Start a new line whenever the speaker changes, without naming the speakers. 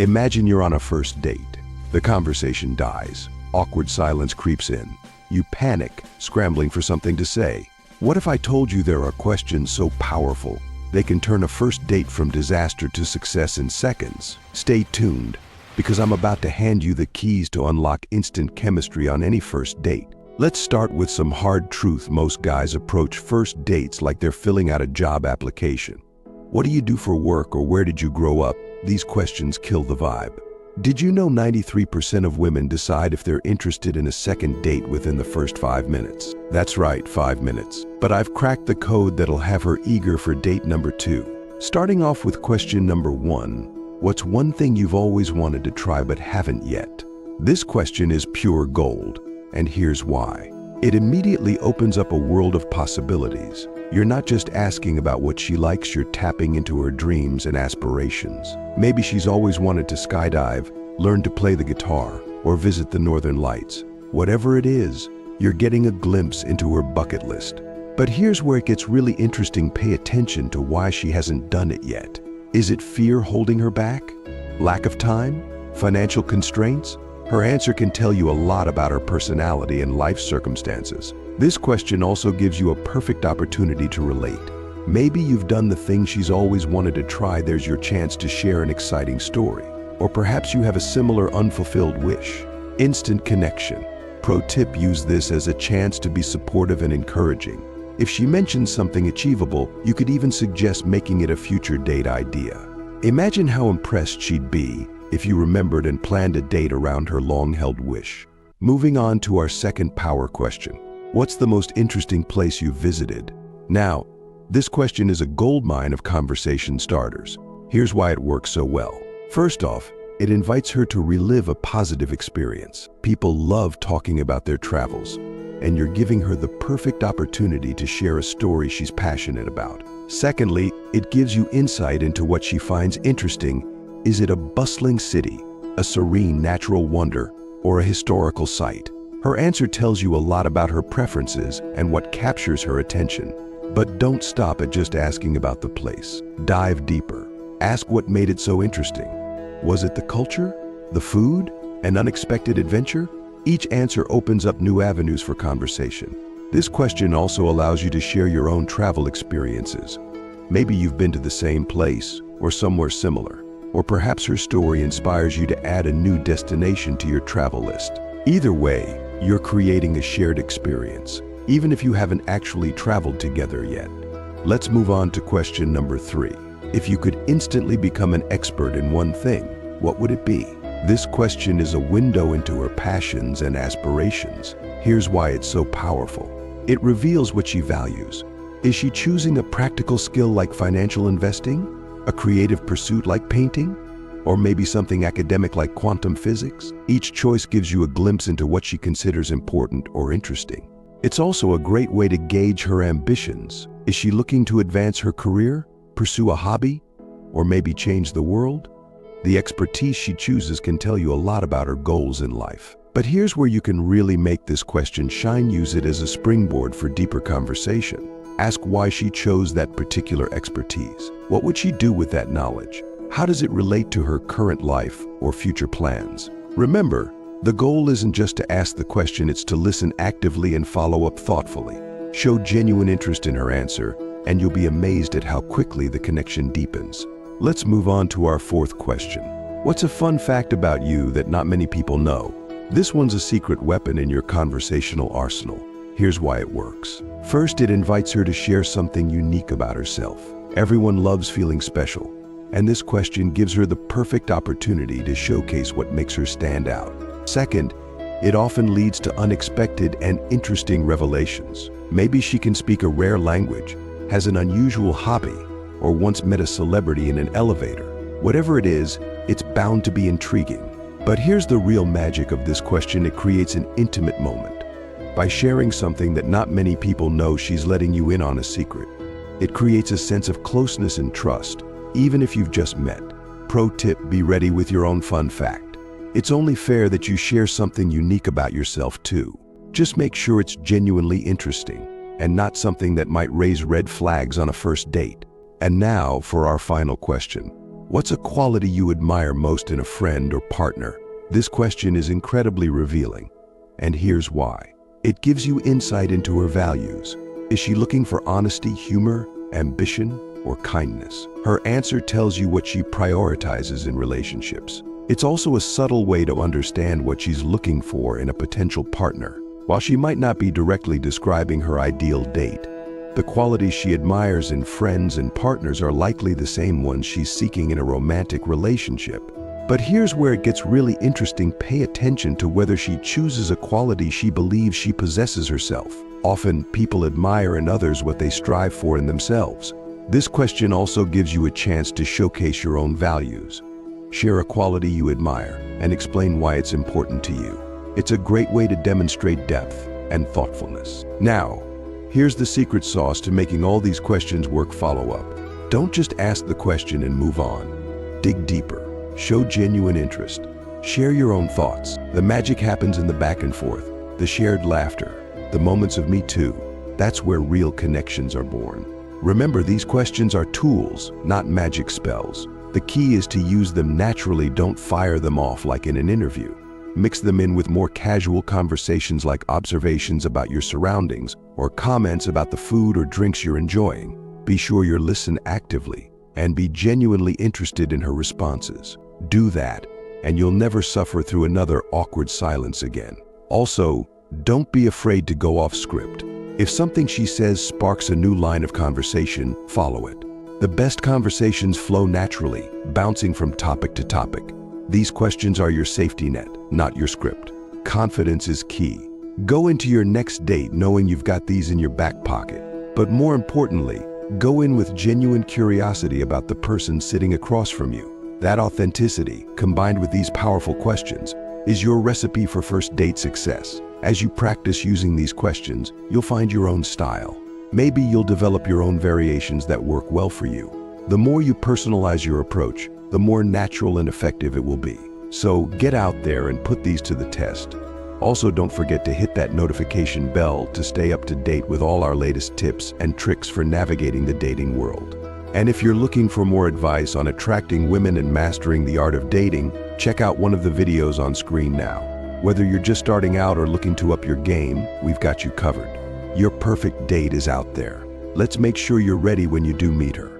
Imagine you're on a first date. The conversation dies. Awkward silence creeps in. You panic, scrambling for something to say. What if I told you there are questions so powerful they can turn a first date from disaster to success in seconds? Stay tuned, because I'm about to hand you the keys to unlock instant chemistry on any first date. Let's start with some hard truth. Most guys approach first dates like they're filling out a job application. What do you do for work, or where did you grow up? These questions kill the vibe. Did you know 93% of women decide if they're interested in a second date within the first 5 minutes? That's right, 5 minutes. But I've cracked the code that'll have her eager for date number 2. Starting off with question number 1. What's one thing you've always wanted to try but haven't yet? This question is pure gold, and here's why. It immediately opens up a world of possibilities. You're not just asking about what she likes, you're tapping into her dreams and aspirations. Maybe she's always wanted to skydive, learn to play the guitar, or visit the Northern Lights. Whatever it is, you're getting a glimpse into her bucket list. But here's where it gets really interesting. Pay attention to why she hasn't done it yet. Is it fear holding her back? Lack of time? Financial constraints? Her answer can tell you a lot about her personality and life circumstances. This question also gives you a perfect opportunity to relate. Maybe you've done the thing she's always wanted to try. There's your chance to share an exciting story. Or perhaps you have a similar unfulfilled wish. Instant connection. Pro tip: use this as a chance to be supportive and encouraging. If she mentions something achievable, you could even suggest making it a future date idea. Imagine how impressed she'd be if you remembered and planned a date around her long-held wish. Moving on to our second power question. What's the most interesting place you've visited? Now, this question is a goldmine of conversation starters. Here's why it works so well. First off, it invites her to relive a positive experience. People love talking about their travels, and you're giving her the perfect opportunity to share a story she's passionate about. Secondly, it gives you insight into what she finds interesting. Is it a bustling city, a serene natural wonder, or a historical site? Her answer tells you a lot about her preferences and what captures her attention. But don't stop at just asking about the place. Dive deeper. Ask what made it so interesting. Was it the culture, the food, an unexpected adventure? Each answer opens up new avenues for conversation. This question also allows you to share your own travel experiences. Maybe you've been to the same place or somewhere similar, or perhaps her story inspires you to add a new destination to your travel list. Either way, you're creating a shared experience, even if you haven't actually traveled together yet. Let's move on to question number 3. If you could instantly become an expert in one thing, what would it be? This question is a window into her passions and aspirations. Here's why it's so powerful. It reveals what she values. Is she choosing a practical skill like financial investing, a creative pursuit like painting, or maybe something academic like quantum physics? Each choice gives you a glimpse into what she considers important or interesting. It's also a great way to gauge her ambitions. Is she looking to advance her career, pursue a hobby, or maybe change the world? The expertise she chooses can tell you a lot about her goals in life. But here's where you can really make this question shine. Use it as a springboard for deeper conversation. Ask why she chose that particular expertise. What would she do with that knowledge? How does it relate to her current life or future plans? Remember, the goal isn't just to ask the question, it's to listen actively and follow up thoughtfully. Show genuine interest in her answer, and you'll be amazed at how quickly the connection deepens. Let's move on to our fourth question. What's a fun fact about you that not many people know? This one's a secret weapon in your conversational arsenal. Here's why it works. First, it invites her to share something unique about herself. Everyone loves feeling special, and this question gives her the perfect opportunity to showcase what makes her stand out. Second, it often leads to unexpected and interesting revelations. Maybe she can speak a rare language, has an unusual hobby, or once met a celebrity in an elevator. Whatever it is, it's bound to be intriguing. But here's the real magic of this question. It creates an intimate moment. By sharing something that not many people know, she's letting you in on a secret. It creates a sense of closeness and trust, even if you've just met. Pro tip: be ready with your own fun fact. It's only fair that you share something unique about yourself too. Just make sure it's genuinely interesting and not something that might raise red flags on a first date. And now for our final question. What's a quality you admire most in a friend or partner? This question is incredibly revealing, and here's why. It gives you insight into her values. Is she looking for honesty, humor, ambition, or kindness? Her answer tells you what she prioritizes in relationships. It's also a subtle way to understand what she's looking for in a potential partner. While she might not be directly describing her ideal date, the qualities she admires in friends and partners are likely the same ones she's seeking in a romantic relationship. But here's where it gets really interesting. Pay attention to whether she chooses a quality she believes she possesses herself. Often, people admire in others what they strive for in themselves. This question also gives you a chance to showcase your own values. Share a quality you admire and explain why it's important to you. It's a great way to demonstrate depth and thoughtfulness. Now, here's the secret sauce to making all these questions work. Follow up. Don't just ask the question and move on. Dig deeper. Show genuine interest. Share your own thoughts. The magic happens in the back and forth, the shared laughter, the moments of me too. That's where real connections are born. Remember, these questions are tools, not magic spells. The key is to use them naturally. Don't fire them off like in an interview. Mix them in with more casual conversations like observations about your surroundings or comments about the food or drinks you're enjoying. Be sure you listen actively and be genuinely interested in her responses. Do that, and you'll never suffer through another awkward silence again. Also, don't be afraid to go off script. If something she says sparks a new line of conversation, follow it. The best conversations flow naturally, bouncing from topic to topic. These questions are your safety net, not your script. Confidence is key. Go into your next date knowing you've got these in your back pocket. But more importantly, go in with genuine curiosity about the person sitting across from you. That authenticity, combined with these powerful questions, is your recipe for first date success. As you practice using these questions, you'll find your own style. Maybe you'll develop your own variations that work well for you. The more you personalize your approach, the more natural and effective it will be. So get out there and put these to the test. Also, don't forget to hit that notification bell to stay up to date with all our latest tips and tricks for navigating the dating world. And if you're looking for more advice on attracting women and mastering the art of dating, check out one of the videos on screen now. Whether you're just starting out or looking to up your game, we've got you covered. Your perfect date is out there. Let's make sure you're ready when you do meet her.